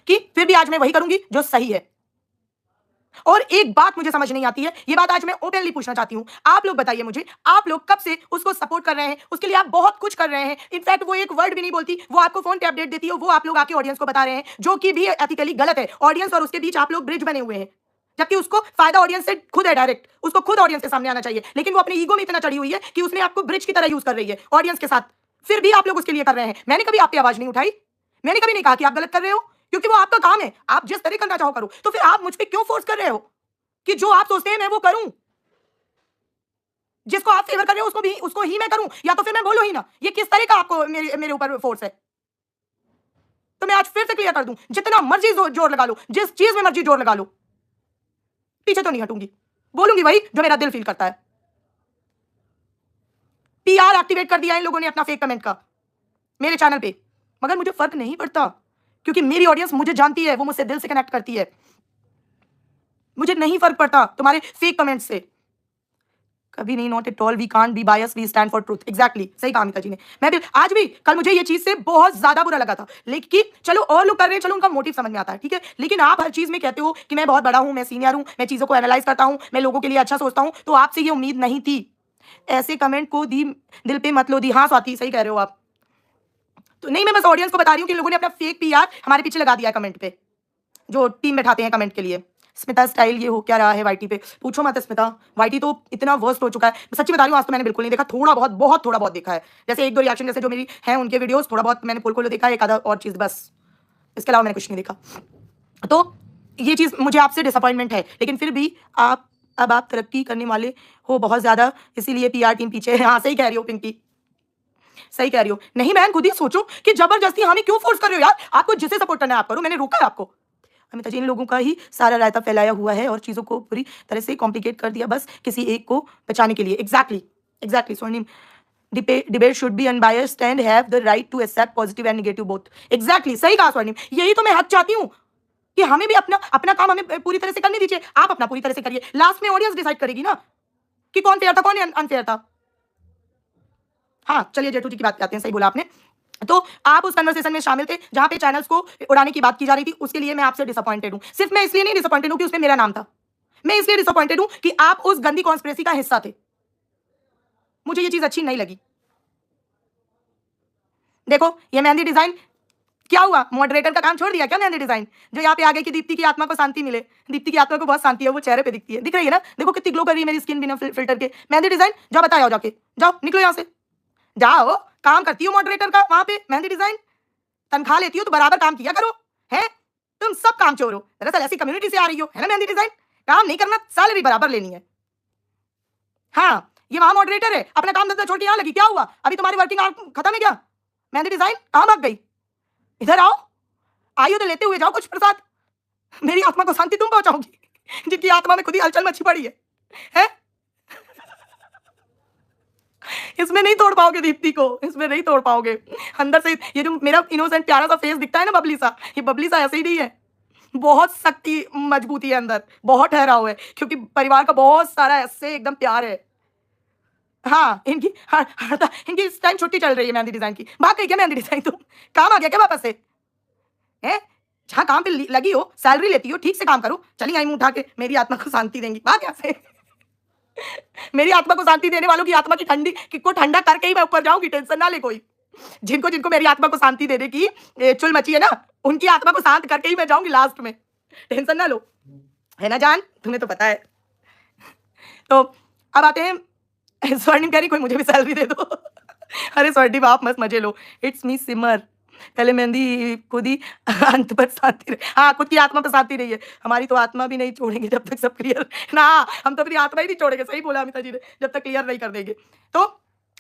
कि फिर भी आज मैं वही करूंगी जो सही है। और एक बात मुझे समझ नहीं आती है, ये बात आज मैं ओपनली पूछना चाहती हूं, आप लोग बताइए मुझे, आप लोग कब से उसको सपोर्ट कर रहे हैं, उसके लिए आप बहुत कुछ कर रहे हैं, इनफैक्ट वो एक वर्ड भी नहीं बोलती, वो आपको फोन पे अपडेट देती है, वो आप लोग आके ऑडियंस को बता रहे हैं, जो कि भी एथिकली गलत है। ऑडियंस और उसके बीच आप लोग ब्रिज बने हुए हैं, जबकि उसको फायदा ऑडियंस से खुद है, डायरेक्ट उसको खुद ऑडियंस के सामने आना चाहिए, लेकिन वो अपने ईगो में इतना चढ़ी हुई है कि उसने आपको ब्रिज की तरह यूज कर रही है ऑडियंस के साथ। फिर भी आप लोग उसके लिए कर रहे हैं। मैंने कभी आपकी आवाज नहीं उठाई, मैंने कभी नहीं कहा कि आप गलत कर रहे हो, क्योंकि वो आपका काम है, आप जिस तरह करना चाहो करो। तो फिर आप मुझ पर क्यों फोर्स कर रहे हो कि जो आप सोचते हैं मैं वो करूं, जिसको आप फेवर कर रहे हो उसको ही मैं करूं, या तो फिर मैं बोलूं ही ना। ये किस तरह का आपको मेरे ऊपर फोर्स है? तो मैं आज फिर से क्लियर कर दूं, जितना मर्जी जोर लगा लो, जिस चीज में मर्जी जोर लगा लो, पीछे तो नहीं हटूंगी, बोलूंगी वही जो मेरा दिल फील करता है। पीआर एक्टिवेट कर दिया इन लोगों ने अपना फेक कमेंट का मेरे चैनल पे, मगर मुझे फर्क नहीं पड़ता, क्योंकि मेरी ऑडियंस मुझे जानती है, वो मुझसे दिल से कनेक्ट करती है। मुझे नहीं फर्क पड़ता तुम्हारे फेक कमेंट्स से, कभी नहीं। Not at all, we can't be bias, we stand for truth. Exactly सही कहा अमिता जी ने। मैं भी आज भी, कल मुझे ये चीज से बहुत ज्यादा बुरा लगा था, लेकिन चलो और लोग कर रहे हैं, चलो उनका मोटिव समझ में आता है, ठीक है। लेकिन आप हर चीज में कहते हो कि मैं बहुत बड़ा हूं, मैं सीनियर हूं, मैं चीजों को एनालाइज करता हूं, मैं लोगों के लिए अच्छा सोचता हूं, तो आपसे ये उम्मीद नहीं थी। ऐसे कमेंट को दी दिल पे मत लो दी। हाँ स्वाति सही कह रहे हो आप, तो नहीं, मैं बस ऑडियंस को बता रही हूँ कि लोगों ने अपना फेक पीआर हमारे पीछे लगा दिया कमेंट पे, जो टीम बैठाते हैं कमेंट के लिए। स्मिता स्टाइल ये हो क्या रहा है वाईटी पे, पूछो मत स्मिता, वाईटी तो इतना वर्स्ट हो चुका है, सच्ची बता रही हूँ। आज तो मैंने बिल्कुल नहीं देखा, थोड़ा बहुत, बहुत थोड़ा बहुत देखा है, जैसे एक दो रिएक्शन जैसे जो मेरी हैं उनके वीडियोस, थोड़ा बहुत मैंने पोल खोलो देखा है, एक आधा और चीज बस, इसके अलावा मैंने कुछ नहीं देखा। तो ये चीज मुझे आपसे डिसअपॉइंटमेंट है, लेकिन फिर भी अब आप तरक्की करने वाले हो बहुत ज्यादा, इसीलिए पीआर टीम पीछे है। हाँ सही कह रही हो पिंकी, सही कह रही हो। नहीं बहन, खुद ही सोचो कि जबरदस्ती हमें क्यों फोर्स कर रहे हो यार, आपको जिसे सपोर्ट करना है आप करो, मैंने रोका है आपको? अमिता जी, इन लोगों का ही सारा रायता फैलाया हुआ है और चीजों को पूरी तरह से कॉम्प्लिकेट कर दिया, बस किसी एक को बचाने के लिए। Exactly Swarnim, debate should be unbiased and have the right to accept positive and negative both. Exactly सही कहा स्वर्णिम, यही तो मैं हक चाहती हूँ कि हमें भी अपना अपना काम हमें पूरी तरह से करने दीजिए। आप अपना पूरी तरह से करिए, लास्ट में ऑडियंस डिसाइड करेगी ना कि कौन फेयर था कौन अनफेयर था। हाँ चलिए जेठू जी की बात करते हैं, सही बोला आपने। तो आप उस कन्वर्सेशन में शामिल थे जहां पे चैनल्स को उड़ाने की बात की जा रही थी, उसके लिए मैं आपसे डिसअपॉइंटेड हूं। सिर्फ मैं इसलिए नहीं डिसअपॉइंटेड हूं कि उसमें मेरा नाम था, मैं इसलिए डिसअपॉइंटेड हूं कि आप उस गंदी कॉन्स्पिरेसी का हिस्सा थे। मुझे ये चीज अच्छी नहीं लगी। देखो ये मेहंदी डिजाइन क्या हुआ, मॉडरेटर का काम छोड़ दिया क्या मेहंदी डिजाइन? जो यहाँ पे आ गई कि दीप्ति की आत्मा को शांति मिले, दीप्ति की आत्मा को बहुत शांति है, वो चेहरे पे दिखती है, दिख रही है ना, देखो कितनी ग्लो कर रही है मेरी स्किन बिना फिल्टर के। मेहंदी डिजाइन जाओ बताओ, जाके जाओ निकलो यहाँ से, जाओ काम करती हो मॉडरेटर का वहां पे, मेहंदी डिजाइन तनख्वाह लेती हो तो बराबर काम किया करो, है तुम सब काम चोर हो। दरअसल ऐसी कम्युनिटी से आ रही हो, है ना मेहंदी डिजाइन, काम नहीं करना, सैलरी बराबर लेनी है। हाँ ये वहां मॉडरेटर है, अपना काम धंधा छोड़ के यहाँ लगी, क्या हुआ अभी तुम्हारी वर्किंग आवर खत्म है क्या? मेहंदी डिजाइन कहाँ भाग गई? इधर आओ, आयु तो लेते हुए जाओ कुछ प्रसाद, मेरी आत्मा को शांति तुम पहुंचाओगी जिनकी आत्मा में खुद ही हलचल मची पड़ी है? इसमें नहीं तोड़ पाओगे दीप्ति को, इसमें नहीं तोड़ पाओगे। अंदर से ये जो मेरा इनोसेंट प्यारा सा फेस दिखता है ना बबली सा, ये बबली सा ऐसे ही नहीं है, बहुत शक्ति मजबूती है अंदर, बहुत ठहराव है, क्योंकि परिवार का बहुत सारा ऐसे एकदम प्यार है। हाँ इनकी इनकी इस टाइम छुट्टी चल रही है मेहंदी डिजाइन की, भाग गई क्या मेहंदी डिजाइन? तुम काम आ गया क्या वापस से? है जहाँ काम पे लगी हो, सैलरी लेती हो, ठीक से काम करो, चली आई मुंह उठा के मेरी आत्मा को शांति देंगी, भाग यहाँ से। मेरी आत्मा को शांति देने वालों की आत्मा की ठंडी को ठंडा करके ही मैं ऊपर जाऊंगी, टेंशन ना ले कोई। जिनको जिनको मेरी आत्मा को शांति देने की चुल मची है ना, उनकी आत्मा को शांत करके ही मैं जाऊंगी लास्ट में, टेंशन ना लो, है ना जान, तुम्हें तो पता है। तो अब आते हैं, स्वर्णिम कह रही कोई मुझे भी सैलरी दे दो। अरे स्वर्णिम आप मस्त मजे लो, इट्स मी सिमर, पहले मेहंदी खुद ही अंत पर शांति रहे। हाँ खुद की आत्मा पर शांति रही है, हमारी तो आत्मा भी नहीं छोड़ेंगे जब तक सब क्लियर ना, हम तो अपनी आत्मा ही नहीं छोड़ेंगे, सही बोला अमिता जी ने, जब तक क्लियर नहीं कर देंगे। तो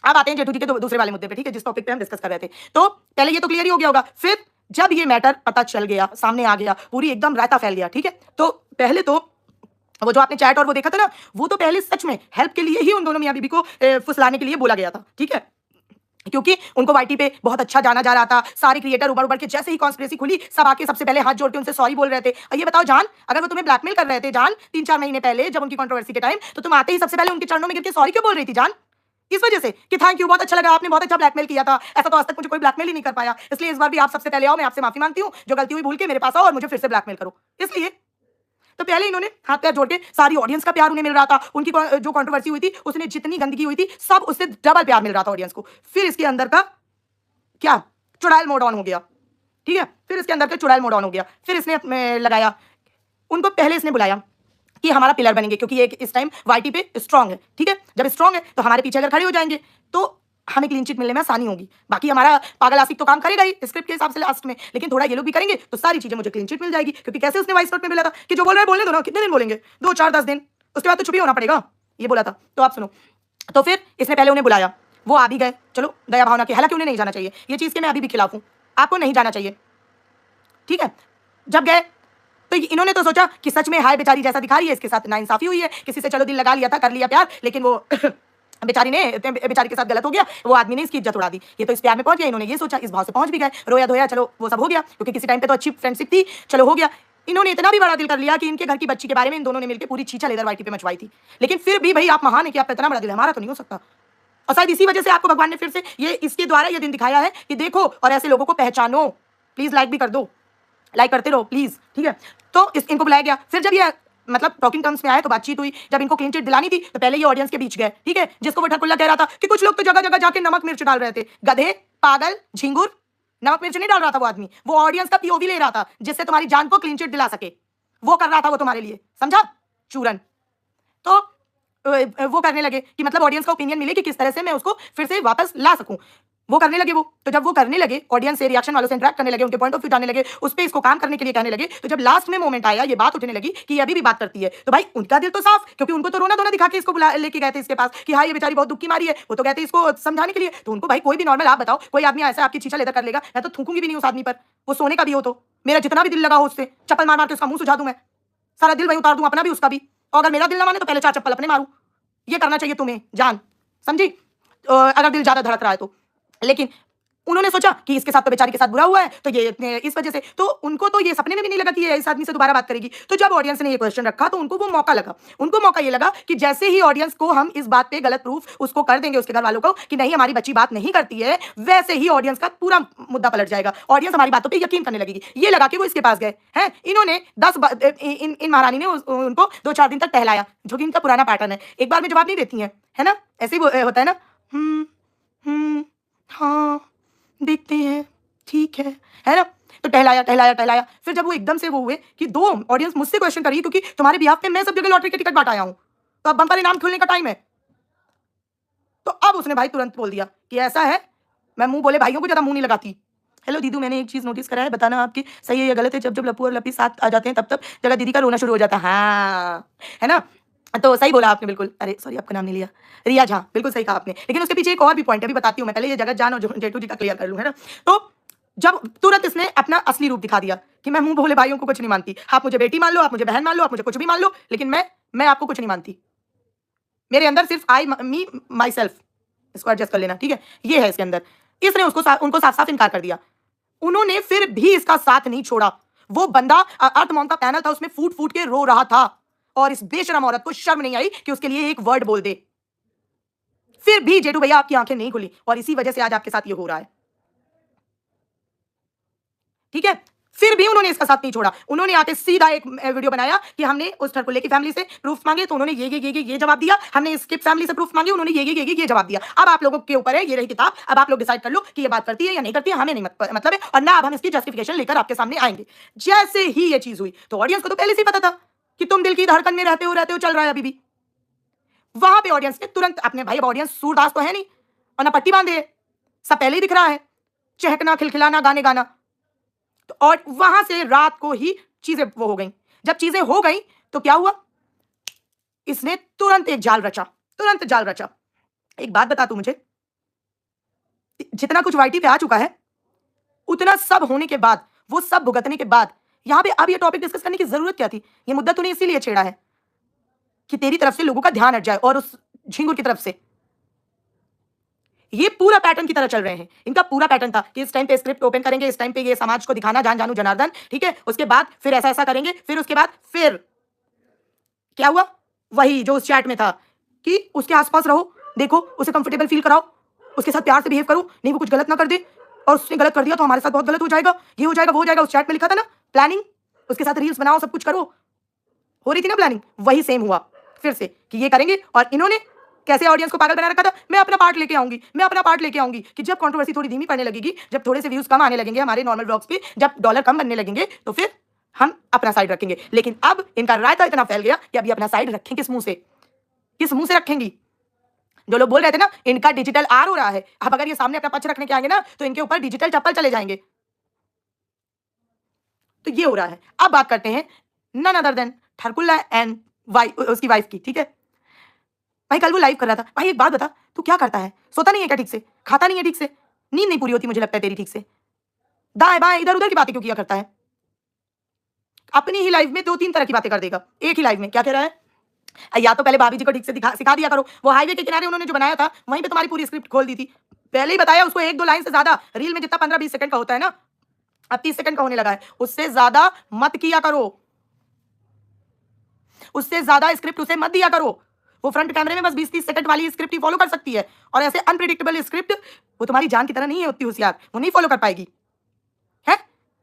अब आते हैं जेठू जी के दूसरे वाले मुद्दे पे, ठीक है, जिस टॉपिक पे हम डिस्कस कर रहे थे। तो पहले ये तो क्लियर ही हो गया होगा, फिर जब ये मैटर पता चल गया, सामने आ गया, पूरी एकदम रायता फैल गया, ठीक है। तो पहले तो वो जो आपने चैट और वो देखा था ना, वो तो पहले सच में हेल्प के लिए ही उन दोनों मियां बीबी को फुसलाने के लिए बोला गया था, ठीक है, क्योंकि उनको वाईटी पे बहुत अच्छा जाना जा रहा था, सारे क्रिएटर उबर के, जैसे ही कॉन्स्पिरेसी खुली सब आके सबसे पहले हाथ जोड़ के उनसे सॉरी बोल रहे थे। और ये बताओ जान, अगर वो तुम्हें ब्लैकमेल कर रहे थे जान 3-4 महीने पहले जब उनकी कंट्रोवर्सी के टाइम, तो तुम आते ही सबसे पहले उनके चरणों में गिर के सॉरी क्यों बोल रही थी जान? इस वजह से कि थैंक यू, बहुत अच्छा लगा, आपने बहुत अच्छा ब्लैकमेल किया था, ऐसा तो आज तक मुझे कोई ब्लैकमेल ही नहीं कर पाया, इसलिए इस बार भी आप सबसे पहले आओ, मैं आपसे माफी मांगती हूँ, जो गलती हुई भूल के मेरे पास आओ और मुझे फिर से ब्लैकमेल करो। इसलिए तो पहले इन्होंने हाथ पैर जोड़ के, सारी ऑडियंस का प्यार उन्हें मिल रहा था, उनकी जो कंट्रोवर्सी हुई थी उसने जितनी गंदगी हुई थी सब उससे डबल प्यार मिल रहा था ऑडियंस को। फिर इसके अंदर का क्या चुड़ैल मोड ऑन हो गया, ठीक है, फिर इसके अंदर का चुड़ैल मोड ऑन हो गया। फिर इसने लगाया, उनको पहले इसने बुलाया कि हमारा पिलर बनेंगे, क्योंकि ये इस टाइम वाईटी पे स्ट्रांग है, ठीक है, जब स्ट्रांग है तो हमारे पीछे अगर खड़े हो जाएंगे तो हमें क्लीन चिट मिलने में आसानी होगी। बाकी हमारा पागल आशिक तो काम करेगा ही स्क्रिप्ट के हिसाब से लास्ट में, लेकिन थोड़ा ये लोग भी करेंगे तो सारी चीजें मुझे क्लीन चिट मिल जाएगी, क्योंकि कैसे उसने वॉइस नोट में बोला था कि जो बोल रहे हैं बोलने दो ना, कितने दिन बोलेंगे, 2 4 10 दिन, उसके बाद तो चुप ही होना पड़ेगा, ये बोला था। तो आप सुनो, तो फिर इसने पहले उन्हें बुलाया, वो आ भी गए, चलो दया भावना के, हालांकि उन्हें नहीं जाना चाहिए, ये चीज के मैं अभी भी खिलाफ हूँ, आपको नहीं जाना चाहिए, ठीक है। जब गए तो इन्होंने तो सोचा कि सच में हाय बेचारी जैसा दिखा रही है, इसके साथ नाइंसाफी हुई है, किसी से चलो दिल लगा लिया था, कर लिया प्यार, लेकिन वो बेचारी के साथ गलत हो गया, वो आदमी ने इसकी इज्जत उड़ा दी, ये तो इस प्यार में पहुंच गया, इन्होंने ये सोचा, इस भाव से पहुंच भी गए, रोया धोया, चलो वो सब हो गया, क्योंकि किसी टाइम पे तो अच्छी फ्रेंडशिप थी, चलो हो गया। इन्होंने इतना भी बड़ा दिल कर लिया कि इनके घर की बच्ची के बारे में इन दोनों ने मिलकर पूरी छीछा लेदर वाईटी पे मचवाई थी। लेकिन फिर भी भाई आप महान है कि आपका इतना बड़ा दिल है, हमारा तो नहीं हो सकता। और शायद इसी वजह से आपको भगवान ने फिर से ये इसके द्वारा ये दिन दिखाया है कि देखो और ऐसे लोगों को पहचानो। प्लीज लाइक भी कर दो, लाइक करते रहो प्लीज, ठीक है। तो इनको बुलाया गया, फिर जब ये मतलब टॉकिंग टर्म्स में आए तो बातचीत हुई, जब इनको क्लीन चिट दिलानी थी तो पहले ये ऑडियंस के बीच गए, ठीक है, जिसको वो ठकुल्ला कह रहा था कि कुछ लोग तो जगह जगह जाके नमक मिर्च डाल रहे थे, गधे पागल झिंगुर, नमक मिर्च नहीं डाल रहा था वो आदमी, वो ऑडियंस का पीओवी ले रहा था जिससे तुम्हारी जान को क्लीन चिट दिला सके, वो कर रहा था वो तुम्हारे लिए, समझा चूरन। तो वो करने लगे कि मतलब ऑडियंस का ओपिनियन मिले कि किस तरह से मैं उसको फिर से वापस ला सकूं, वो करने लगे। वो तो जब वो करने लगे, ऑडियंस से रिएक्शन वालों से इंटरेक्ट करने लगे, उनके पॉइंट ऑफ व्यू जानने लगे, उस पर इसको काम करने के लिए कहने लगे, तो जब लास्ट में मोमेंट आया, ये बात उठने लगी कि ये अभी भी बात करती है, तो भाई उनका दिल तो साफ, क्योंकि उनको तो रोना धोना दिखा के इसको लेके गए थे इसके पास कि हाँ ये बेचारी बहुत दुख की मारी है, वो तो कहते इसको समझाने के लिए। तो उनको भाई कोई भी नॉर्मल, आप बताओ कोई आदमी ऐसा आपकी छीछा लेकर कर लेगा, मैं तो थूकूंगी भी नहीं उस आदमी पर, वो सोने का भी हो तो मेरा जितना भी दिल लगा हो उससे चप्पल मार मार के उसका मुंह सुझा दूं, मैं सारा दिल वहीं उतार दूं, अपना भी उसका भी, और अगर मेरा दिल ना माने तो पहले 4 चप्पल अपने मारूं। ये करना चाहिए तुम्हें जान, समझी, अगर दिल ज्यादा धड़क रहा है तो। लेकिन उन्होंने सोचा कि इसके साथ तो बेचारी के साथ बुरा हुआ है, तो ये इस वजह से, तो उनको तो ये सपने में भी नहीं लगा कि ये इस आदमी से दोबारा बात करेगी। तो जब ऑडियंस ने ये क्वेश्चन रखा तो उनको वो मौका लगा, उनको मौका ये लगा कि जैसे ही ऑडियंस को हम इस बात पे गलत प्रूफ उसको कर देंगे, उसके घर वालों को, कि नहीं हमारी बच्ची बात नहीं करती है, वैसे ही ऑडियंस का पूरा मुद्दा पलट जाएगा, ऑडियंस हमारी बातों पर यकीन करने लगेगी। ये लगा कि वो इसके पास गए हैं, इन्होंने 10 इन महारानी ने उनको 2 4 दिन तक टहलाया, जो कि इनका पुराना पैटर्न है, एक बार में जवाब नहीं देती है ना, ऐसे ही होता है ना, हाँ देखते हैं, ठीक है ना। तो टहलाया टहलाया टहलाया, फिर जब वो एकदम से वो हुए कि 2 ऑडियंस मुझसे क्वेश्चन करी, क्योंकि तुम्हारे बिहाफ पे मैं सब जगह लॉटरी के टिकट बांट आया हूं, तो अब बम्पर इनाम खोलने का टाइम है। तो अब उसने भाई तुरंत बोल दिया कि ऐसा है, मैं मुंह बोले भाइयों को ज्यादा मुंह नहीं लगाती। हेलो दीदू, मैंने एक चीज नोटिस करा है, बताना आपकी सही है या गलत है, जब जब लप्पू और लप्पी साथ आ जाते हैं तब तब जगह दीदी का रोना शुरू हो जाता है, हाँ है ना। तो सही बोला आपने बिल्कुल, अरे सॉरी आपका नाम नहीं लिया, रिया झा, बिल्कुल सही कहा आपने। लेकिन उसके पीछे एक और भी पॉइंट है, अभी बताती हूँ मैं, पहले ये जगत जान और जेठू जी का क्लियर कर लूँ, है ना। तो जब तुरंत इसने अपना असली रूप दिखा दिया कि मैं मुंह भोले भाइयों को कुछ नहीं मानती, आप मुझे बेटी मान लो, आप मुझे बहन मान लो, आप मुझे कुछ भी मान लो, लेकिन मैं आपको कुछ नहीं मानती, मेरे अंदर सिर्फ आई मी माई सेल्फ, इसको एडजस्ट कर लेना, ठीक है, ये है इसके अंदर। इसने उनको साफ साफ इनकार कर दिया। उन्होंने फिर भी इसका साथ नहीं छोड़ा। वो बंदा अर्थमॉन का पैनल था, उसमें फूट फूट के रो रहा था, और इस बेशरम औरत को शर्म नहीं आई कि उसके लिए एक वर्ड बोल दे। फिर भी जेठू भैया आपकी आंखें नहीं खुली, और इसी वजह से आज आपके साथ ये हो रहा है, ठीक है। फिर भी उन्होंने इसका साथ नहीं छोड़ा, उन्होंने आके सीधा एक वीडियो बनाया कि हमने उस ठरकुल्ले की फैमिली से प्रूफ मांगे तो उन्होंने ये जवाब दिया, हमने इसकी फैमिली से प्रूफ मांगे, उन्होंने ये जवाब दिया। अब आप लोगों के ऊपर है, ये रही किताब, अब आप लोग डिसाइड कर लो कि ये बात करती है या नहीं करती है, हमें नहीं मतलब है, और ना अब हम इसकी जस्टिफिकेशन लेकर आपके सामने आएंगे। जैसे ही ये चीज हुई तो ऑडियंस को तो पहले से ही पता था कि तुम दिल की धड़कन में रहते हो, चल रहा है अभी भी। वहां पे ऑडियंस ने तुरंत अपने, भाई अब ऑडियंस सूरदास तो है नहीं और ना पट्टी बांधे, सब पहले ही दिख रहा है, चहकना खिलखिलाना गाने गाना। तो और वहां से रात को ही चीजें वो हो गई। जब चीजें हो गई तो क्या हुआ, इसने तुरंत एक जाल रचा। एक बात बता तू मुझे, जितना कुछ वाईटी पे आ चुका है, उतना सब होने के बाद, वो सब भुगतने के बाद, यहां पे अब ये टॉपिक डिस्कस करने की जरूरत क्या थी? ये मुद्दा तूने इसीलिए छेड़ा है कि तेरी तरफ से लोगों का ध्यान हट जाए और उस झिंगुर की तरफ से। ये पूरा पैटर्न की तरह चल रहे हैं, इनका पूरा पैटर्न था कि इस टाइम पे स्क्रिप्ट ओपन करेंगे, इस टाइम पे ये समाज को दिखाना, जान जानू जनार्दन, ठीक है, उसके बाद फिर ऐसा करेंगे, फिर उसके बाद फिर क्या हुआ, वही जो उस चैट में था कि उसके आसपास रहो, देखो, उसे कंफर्टेबल फील कराओ, उसके साथ प्यार से बिहेव करो, नहीं वो कुछ गलत ना कर दे, और उसने गलत कर दिया तो हमारे साथ बहुत गलत हो जाएगा, ये हो जाएगा, वो हो जाएगा। उस चैट में लिखा था ना प्लानिंग, उसके साथ रील्स बनाओ, सब कुछ करो, हो रही थी ना प्लानिंग, वही सेम हुआ फिर से कि ये करेंगे। और इन्होंने कैसे ऑडियंस को पागल बना रखा था, मैं अपना पार्ट लेके आऊंगी, मैं अपना पार्ट लेके आऊंगी, कि जब कंट्रोवर्सी थोड़ी धीमी पड़ने लगेगी, जब थोड़े से व्यूज कम आने लगेंगे हमारे नॉर्मल ब्लॉग्स पे, जब डॉलर कम बनने लगेंगे, तो फिर हम अपना साइड रखेंगे। लेकिन अब इनका रायता इतना फैल गया कि अभी अपना साइड रखें किस मुंह से, किस मुंह से रखेंगी। जो लोग बोल रहे थे ना इनका डिजिटल आर हो रहा है, अब अगर ये सामने अपना पक्ष रखने के आएंगे ना तो इनके ऊपर डिजिटल चप्पल चले जाएंगे। तो ये हो रहा है। अब बात करते हैं नन अदर देन ठरकुल्ला एंड उसकी वाइफ की। ठीक है भाई, कल वो लाइव कर रहा था। भाई एक बात बता, तू क्या करता है? सोता नहीं है क्या ठीक से? खाता नहीं है ठीक से? नींद नहीं पूरी होती मुझे लगता है तेरी ठीक से? दाएं बाएं इधर उधर की बातें क्यों किया करता है? अपनी ही लाइफ में 2-3 तरह की बातें कर देगा एक ही लाइफ में। क्या कह रहा है? या तो पहले भाभी जी को ठीक से सिखा दिया करो। वो हाईवे के किनारे उन्होंने जो बनाया था वहीं पे तुम्हारी पूरी स्क्रिप्ट खोल दी थी। पहले ही बताया उसको, 1-2 लाइन से ज्यादा रील में जितना 15-20 सेकंड का होता है ना, अब 30 सेकंड का होने लगा है, उससे ज्यादा मत किया करो, उससे ज्यादा स्क्रिप्ट उसे मत दिया करो। वो फ्रंट कैमरे में बस 20-30 सेकंड वाली स्क्रिप्ट ही फॉलो कर सकती है, और ऐसे अनप्रिडिक्टेबल स्क्रिप्ट वो तुम्हारी जान की तरह नहीं है उतनी होशियार, वो नहीं फॉलो कर पाएगी है।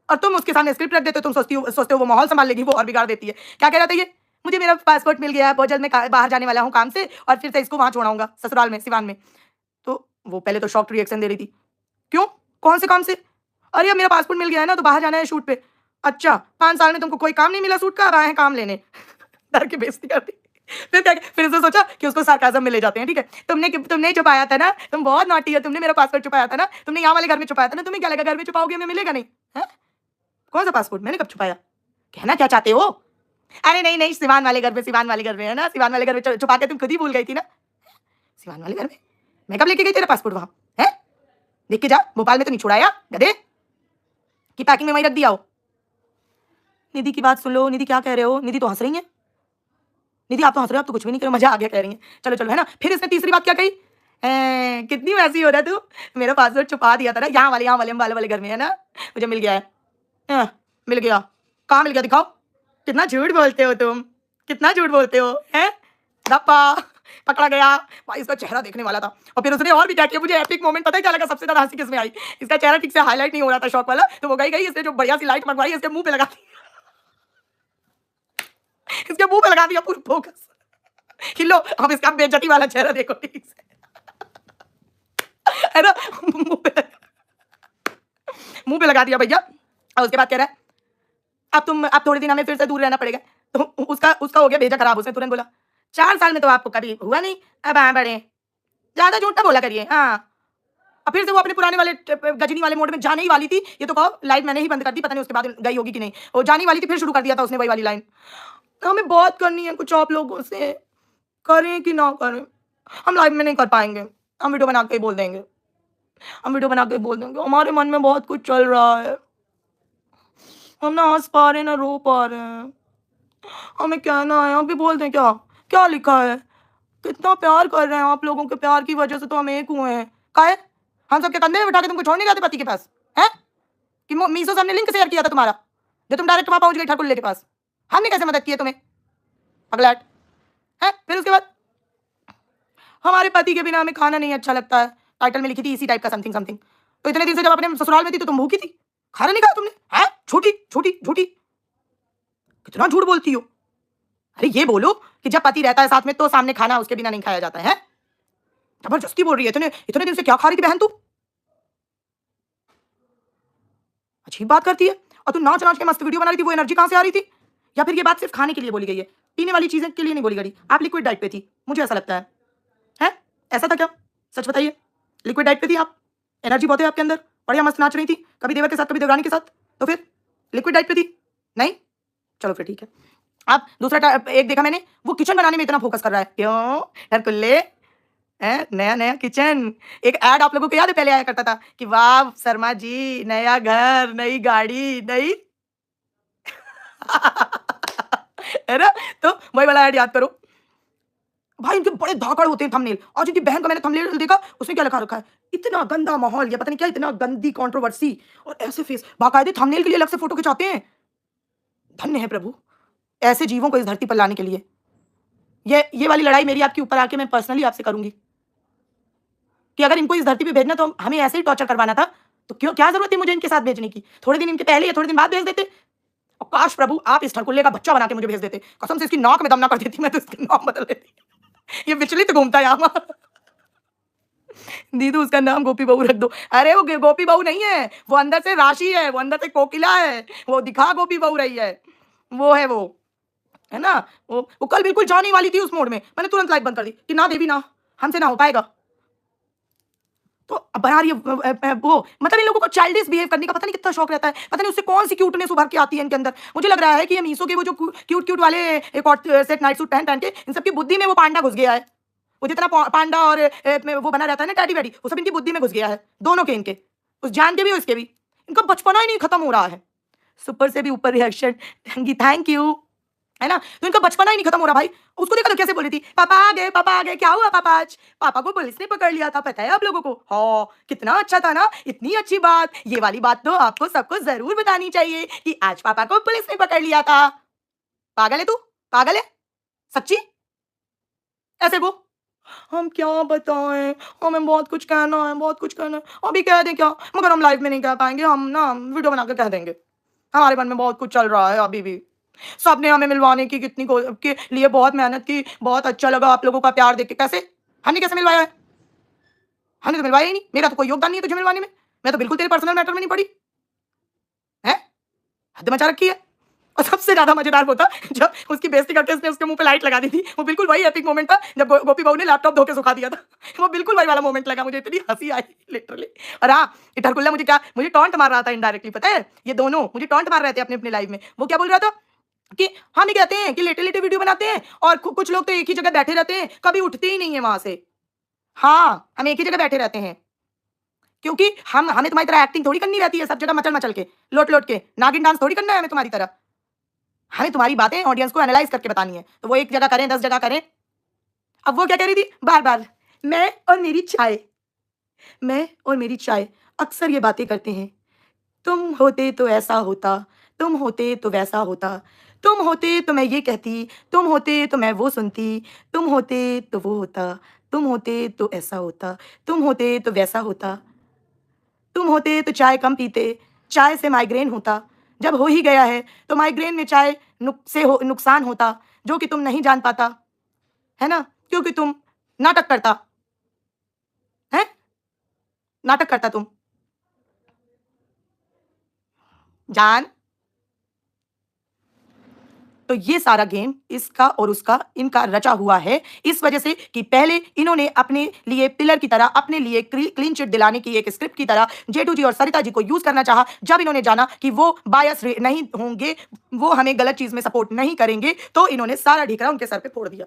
और तुम उसके सामने स्क्रिप्ट रख देते हो, तुम सोचते हो वो माहौल संभाल लेगी, वो और बिगाड़ देती है। क्या कह रहा था ये? मुझे मेरा पासपोर्ट मिल गया है, बहुत जल्द मैं बाहर जाने वाला हूँ काम से, और फिर से इसको वहां छोड़ाऊंगा ससुराल में, सिवान में। तो वो पहले तो शॉक्ड रिएक्शन दे रही थी, क्यों, कौन से काम से? अरे अब मेरा पासपोर्ट मिल गया है ना, तो बाहर जाना है शूट पे। अच्छा, 5 साल में तुमको कोई काम नहीं मिला शूट का, अब आए हैं काम लेने। डर के बेइज्जती कर दी। फिर क्या, फिर उसने सोचा कि उसको सार्काज़म में ले जाते हैं। ठीक है, तुमने छुपाया था ना, तुम बहुत नॉटी हो, तुमने मेरा पासपोर्ट छुपाया था ना, तुमने यहाँ वाले घर में छुपाया था ना, तुम्हें क्या लगा घर में छुपाओगे हमें मिलेगा नहीं? है कौन सा पासपोर्ट, मैंने कब छुपाया? कहना क्या चाहते हो? अरे नहीं नहीं, सिवान वाले घर में, सिवान वाले घर में है ना, सिवान वाले घर में छुपा के तुम खुद ही भूल गई थी ना। सिवान वाले घर में मैं कब लेके गई तेरा पासपोर्ट वहां? है देख के जा, भोपाल में तो नहीं छुड़ाया गधे, कि पैकिंग में वहीं रख दिया हो। निधि की बात सुन लो, निधि क्या कह रहे हो? निधि तो हंस रही है। निधि आप तो हंस रहे हो, आप तो कुछ भी नहीं करो, मजा आ गया कह रही है। चलो चलो, है ना। फिर इसने तीसरी बात क्या कही? कितनी वैसी हो रहा है तू, मेरा पासवर्ड छुपा दिया था ना, यहाँ वाले अम्बाले वाले घर में है ना, मुझे मिल गया है। मिल गया? कहाँ मिल गया, दिखाओ। कितना झूठ बोलते हो तुम, कितना झूठ बोलते हो, हैं? दप्पा पकड़ा गया। भाई इसका चेहरा देखने वाला था। और फिर उसने और भी क्या किया, मुझे एपिक मोमेंट पता है क्या लगा? सबसे ज्यादा हंसी किसमें आई? इसका चेहरा ठीक से हाईलाइट नहीं हो रहा था शॉक वाला, तो वो गई इसने जो बढ़िया सी लाइट मंगवाई इसके मुंह पे लगा दी। इसके मुंह पे लगा दिया पूरा फोकस। हिलो, अब इसका बेइज्जती वाला चेहरा देखो ठीक से, है ना, मुंह पे लगा दिया भैया। और उसके बाद कह रहा है अब थोड़े दिन हमें फिर से दूर रहना पड़ेगा। तो उसका हो गया भेजा खराब। उसने तुरंत बोला 4 साल में तो आपको कभी हुआ नहीं, अब हाँ बढ़े, ज्यादा झूठ ना बोला करिए। हाँ, अब फिर से वो अपने पुराने वाले गजनी वाले मोड में जाने ही वाली थी। ये तो कहो लाइट मैंने ही बंद कर दी, पता नहीं उसके बाद गई होगी कि नहीं। वो जाने वाली थी, फिर शुरू कर दिया था उसने वही वाली लाइन। हमें बात करनी है कुछ आप लोगों से, करें कि ना करें? हम लाइव में नहीं कर पाएंगे, हम वीडियो बना के बोल देंगे, हम वीडियो बना के बोल देंगे। हमारे मन में बहुत कुछ चल रहा है, हम ना हंस पा रहे ना रो पा रहे हैं, हमें कहना है। अभी बोल दें क्या, क्या लिखा है? कितना प्यार कर रहे हैं आप, लोगों के प्यार की वजह से तो हम एक हुए हैं। काहे हम सबके कंधे में बिठा के तुमको छोड़ नहीं जाते पति के पास, है कि मीशो से हमने लिंक शेयर किया था तुम्हारा, जो तुम डायरेक्ट वहां पहुंच गए ठाकुर के पास, हमने कैसे मदद की है तुम्हें पगलैट, है? फिर उसके बाद हमारे पति के बिना हमें खाना नहीं अच्छा लगता है, टाइटल में लिखी थी इसी टाइप का समथिंग समथिंग। तो इतने दिन से जब अपने ससुराल में थी तो तुम भूखी थी, खाना नहीं खाया तुमने, है? झूठी झूठी झूठी, कितना झूठ बोलती हो। अरे ये बोलो कि जब पति रहता है साथ में तो सामने खाना उसके बिना नहीं खाया जाता है। जबरदस्ती बोल रही है, इतने दिन से क्या खा रही थी बहन तू? अजीब बात करती है। और तू नाच नाच के मस्त वीडियो बना रही थी, वो एनर्जी कहां से आ रही थी? या फिर ये बात सिर्फ खाने के लिए बोली गई है, पीने वाली चीजें के लिए नहीं बोली गई? आप लिक्विड डाइट पे थी, मुझे ऐसा लगता है? ऐसा था क्या? सच बताइए, लिक्विड डाइट पे थी आप, एनर्जी बहुत है आपके अंदर, बढ़िया मस्त नाच रही थी, कभी देवर के साथ कभी देवरानी के साथ, तो फिर लिक्विड डाइट पे थी? नहीं, चलो फिर ठीक है। अब दूसरा एक देखा मैंने, वो किचन बनाने में इतना फोकस कर रहा है, क्यों हरकुल्ले? नया नया किचन, एक ऐड आप लोगों को याद है पहले आया करता था कि वाह शर्मा जी, नया घर, नई गाड़ी, नई है ना? तो वही वाला ऐड याद करो भाई। इनके बड़े धाकड़ होते हैं थंबनेल। आज इनकी बहन का मैंने थंबनेल देखा, उसमें क्या लिखा रखा है, इतना गंदा माहौल, या पता नहीं क्या, इतना गंदी कंट्रोवर्सी, और ऐसे फेस, बाकायदे थंबनेल के लिए अलग से फोटो खिंचाते हैं। धन्य है प्रभु ऐसे जीवों को इस धरती पर लाने के लिए। ये वाली लड़ाई मेरी आपके ऊपर आके मैं पर्सनली आपसे करूंगी, कि अगर इनको इस धरती पे भेजना तो हमें ऐसे ही टॉर्चर करवाना था, तो क्यों, क्या जरूरत थी मुझे इनके साथ भेजने की? थोड़े दिन इनके पहले या थोड़े दिन बाद भेज देते। और काश प्रभु आप इस ठरकुल्ले का बच्चा बना के मुझे भेज देते, कसम से इसकी नाक में दम ना कर देती मैं तो इसकी नाम बदल देती। ये विचलित घूमता है यहाँ। दीदू उसका नाम गोपी बहू रख दो। अरे वो गोपी बहू नहीं है, वो अंदर से राशि है, वो अंदर से कोकिला है, वो दिखा गोपी बहू रही है, वो है वो, है ना। वो कल बिल्कुल जाने वाली थी उस मोड में, मैंने तुरंत लाइव बंद कर दी कि ना देवी ना, हमसे ना हो पाएगा। तो अब बना रही है वो, मतलब इन लोगों को चाइल्डिश बिहेव करने का पता नहीं कितना शौक रहता है, पता नहीं उससे कौन सी क्यूटनेस उभर के आती है इनके अंदर। मुझे लग रहा है कि ये मीशो के वो जो क्यूट क्यूट वाले एक और सेट नाइट सूट पहन के इन सबकी बुद्धि में वो पांडा घुस गया है। वो जितना पांडा और वो बना रहता है ना टैडी वैडी, वो सब इनकी बुद्धि में घुस गया है, दोनों के, इनके, उस जान के भी उसके भी। इनका बचपना ही नहीं खत्म हो रहा है। सुपर से भी ऊपर रिएक्शन, थैंक यू, है ना। तो इनका बचपना ही नहीं खत्म हो रहा भाई। उसको देखा तो कैसे बोली थी, पापा आ गए, पापा आ गए, क्या हुआ पापा आज? पापा को पुलिस ने पकड़ लिया था, पता है आप लोगों को? हाँ, कितना अच्छा था ना, इतनी अच्छी बात, ये वाली बात तो आपको सबको जरूर बतानी चाहिए कि आज पापा को पुलिस ने पकड़ लिया था। पागल है तू, पागल है सच्ची। ऐसे वो, हम क्या बताएं, हमें बहुत कुछ कहना है, बहुत कुछ कहना है, अभी कह दें क्या? मगर हम लाइव में नहीं कह पाएंगे, हम ना वीडियो बनाकर कह देंगे। हमारे मन में बहुत कुछ चल रहा है अभी भी। सबने हमें मिलवाने की के लिए बहुत मेहनत की, बहुत अच्छा लगा आप लोगों का प्यार देख के। कैसे, हमने कैसे मिलवाया है? हमने तो मिलवाया ही नहीं, मेरा तो कोई योगदान नहीं है तुझे मिलवाने में, मैं तो बिल्कुल तेरे पर्सनल मैटर में नहीं पड़ी है। हद मचा रखी है। और सबसे ज्यादा मजेदार वो था जब उसकी बेइज्जती करके उसने उसके मुंह पे लाइट लगा दी थी। वो बिल्कुल वही एपिक मोमेंट था जब गोपी बहू ने लैपटॉप धो के सुखा दिया था। वो बिल्कुल वही वाला मोमेंट लगा मुझे, इतनी हंसी आई लिटरली। और हाँ, इटरकुल्ला मुझे टॉन्ट मार रहा था इनडायरेक्टली, पता है, ये दोनों मुझे टॉन्ट मार रहे थे अपने अपने लाइव में। वो क्या बोल रहा था कि हम ही कहते हैं कि लेटे लेटे वीडियो बनाते हैं और कुछ लोग तो एक ही जगह बैठे रहते हैं, कभी उठते ही नहीं है वहां से। हाँ, हम एक ही जगह बैठे रहते हैं क्योंकि हमें तुम्हारी तरह एक्टिंग थोड़ी करनी रहती है सब जगह मचल मचल के, लोट लोट के नागिन डांस थोड़ी करना है हमें तुम्हारी तरह। हमें तुम्हारी बातें ऑडियंस को एनालाइज करके बतानी है, तो वो एक जगह करें 10 जगह करें। अब वो क्या कह रही थी बार बार, मैं और मेरी चाय, मैं और मेरी चाय अक्सर ये बातें करते हैं। तुम होते तो ऐसा होता, तुम होते तो वैसा होता, तुम होते तो मैं ये कहती, तुम होते तो मैं वो सुनती, तुम होते तो वो होता, तुम होते तो ऐसा होता, तुम होते तो वैसा होता, तुम होते तो चाय कम पीते, चाय से माइग्रेन होता, जब हो ही गया है तो माइग्रेन में चाय से नुकसान होता, जो कि तुम नहीं जान पाता, है ना, क्योंकि तुम नाटक करता है, नाटक करता तुम जान। तो ये सारा गेम इसका और उसका इनका रचा हुआ है, इस वजह से कि पहले इन्होंने अपने लिए पिलर की तरह, अपने लिए क्लीन चिट दिलाने की एक स्क्रिप्ट की तरह जेठू जी और सरिता जी को यूज करना चाहा। जब इन्होंने जाना कि वो बायस नहीं होंगे, वो हमें गलत चीज में सपोर्ट नहीं करेंगे, तो इन्होंने सारा ढिकरा उनके सर पे फोड़ दिया।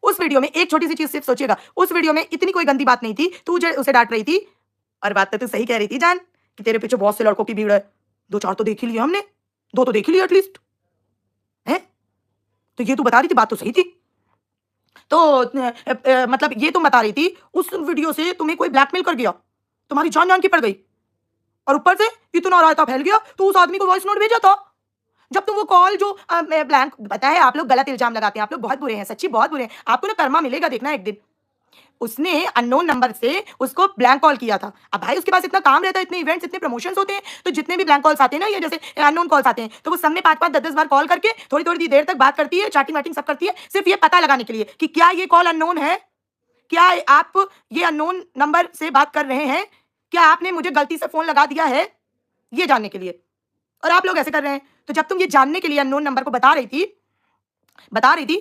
उस वीडियो में एक छोटी सी चीज सिर्फ सोचिएगा, उस वीडियो में इतनी कोई गंदी बात नहीं थी, तू उसे डांट रही थी, और बात तो तू सही कह रही थी जान कि तेरे पीछे बहुत से लड़कों की भीड़ है, 2-4 तो देख ही लिया हमने, 2 तो देख ही लिया एटलीस्ट है। तो ये तू बता रही थी, बात तो सही थी। तो मतलब ये तुम बता रही थी उस वीडियो से तुम्हें कोई ब्लैकमेल कर गया, तुम्हारी जान जान की पड़ गई, और ऊपर से इतना रायता फैल गया तो उस आदमी को वॉइस नोट भेजा था। जब तुम वो कॉल जो ब्लैंक, पता है आप लोग गलत इल्जाम लगाते हैं, आप लोग बहुत बुरे हैं, सच्ची बहुत बुरे हैं, आपको ना कर्मा मिलेगा देखना एक दिन। उसने अननोन नंबर से उसको ब्लैंक कॉल किया था। अब भाई उसके पास इतना काम रहता है, इतने इवेंट्स, इतने प्रमोशंस होते हैं, तो जितने भी ब्लैंक कॉल्स आते हैं ना, ये जैसे अननोन कॉल्स आते हैं, तो वो सबने 5-5 10-10 बार कॉल करके थोड़ी थोड़ी देर तक बात करती है, चैटिंग वैटिंग सब करती है, सिर्फ ये पता लगाने के लिए कि क्या ये कॉल अननोन है, क्या आप ये अननोन नंबर से बात कर रहे हैं, क्या आपने मुझे गलती से फोन लगा दिया है, ये जानने के लिए। और आप लोग ऐसे कर रहे हैं। तो जब तुम ये जानने के लिए अननोन नंबर को बता रही थी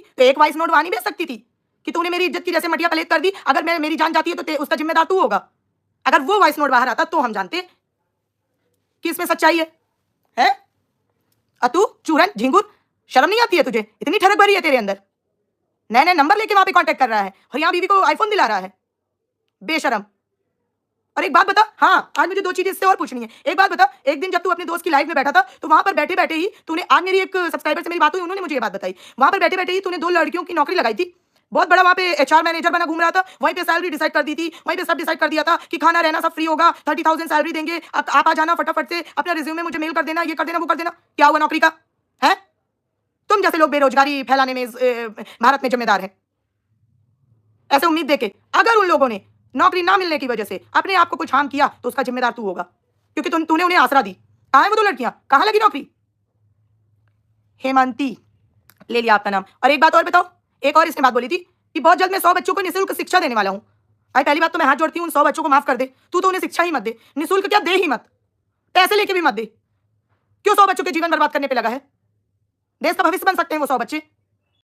तो एक वॉइस नोट वहां नहीं भेज सकती थी कि तूने मेरी इज्जत की जैसे मटिया पलेट कर दी, अगर मेरी जान जाती है तो उसका जिम्मेदार तू होगा। अगर वो वॉइस नोट बाहर आता तो हम जानते कि इसमें सच्चाई है? अतु चूरन झिंगुर, शर्म नहीं आती है तुझे? इतनी ठरक भरी है तेरे अंदर, नए नए नंबर लेके वहां पे कांटेक्ट कर रहा है और यहाँ बीवी को आईफोन दिला रहा है, बेशरम। और एक बात बता, हाँ आज मुझे 2 चीजें इससे और पूछनी है। एक बात बता, एक दिन जब तू अपने दोस्त की लाइव में बैठा था तो वहां पर बैठे बैठे ही तूने, आज मेरी एक सब्सक्राइबर से मेरी बात हुई, उन्होंने मुझे ये बात बताई, वहां पर बैठे बैठे ही तूने 2 लड़कियों की नौकरी लगाई थी, बहुत बड़ा वहां पे एचआर मैनेजर बना घूम रहा था, वहीं पे सैलरी डिसाइड कर दी थी, वहीं पे सब डिसाइड कर दिया था कि खाना रहना सब फ्री होगा, 30,000 सैलरी देंगे, आप आ जाना फटाफट से, अपना रिज्यूमे मुझे मेल कर देना, ये कर देना वो कर देना। क्या हुआ नौकरी का? है तुम जैसे लोग बेरोजगारी फैलाने में भारत में जिम्मेदार है। ऐसे उम्मीद देके। अगर उन लोगों ने नौकरी ना मिलने की वजह से अपने आप को कुछ हार्म किया तो उसका जिम्मेदार तू होगा, क्योंकि तूने उन्हें आसरा दी। कहाँ है वो 2 लड़कियां, कहाँ लगी नौकरी? हेमंती, ले लिया आपका नाम। और एक बात और बताओ, एक और इसने बात बोली थी कि बहुत जल्द मैं 100 बच्चों को निःशुल्क शिक्षा देने वाला हूं। भाई पहली बात तो मैं हाथ जोड़ती हूँ, उन 100 बच्चों को माफ कर दे। तू तो उन्हें शिक्षा ही मत दे, निःशुल्क क्या, दे ही मत, पैसे लेके भी मत दे। क्यों 100 बच्चों के जीवन बर्बाद करने पे लगा है? देश का भविष्य बन सकते हैं वो 100 बच्चे।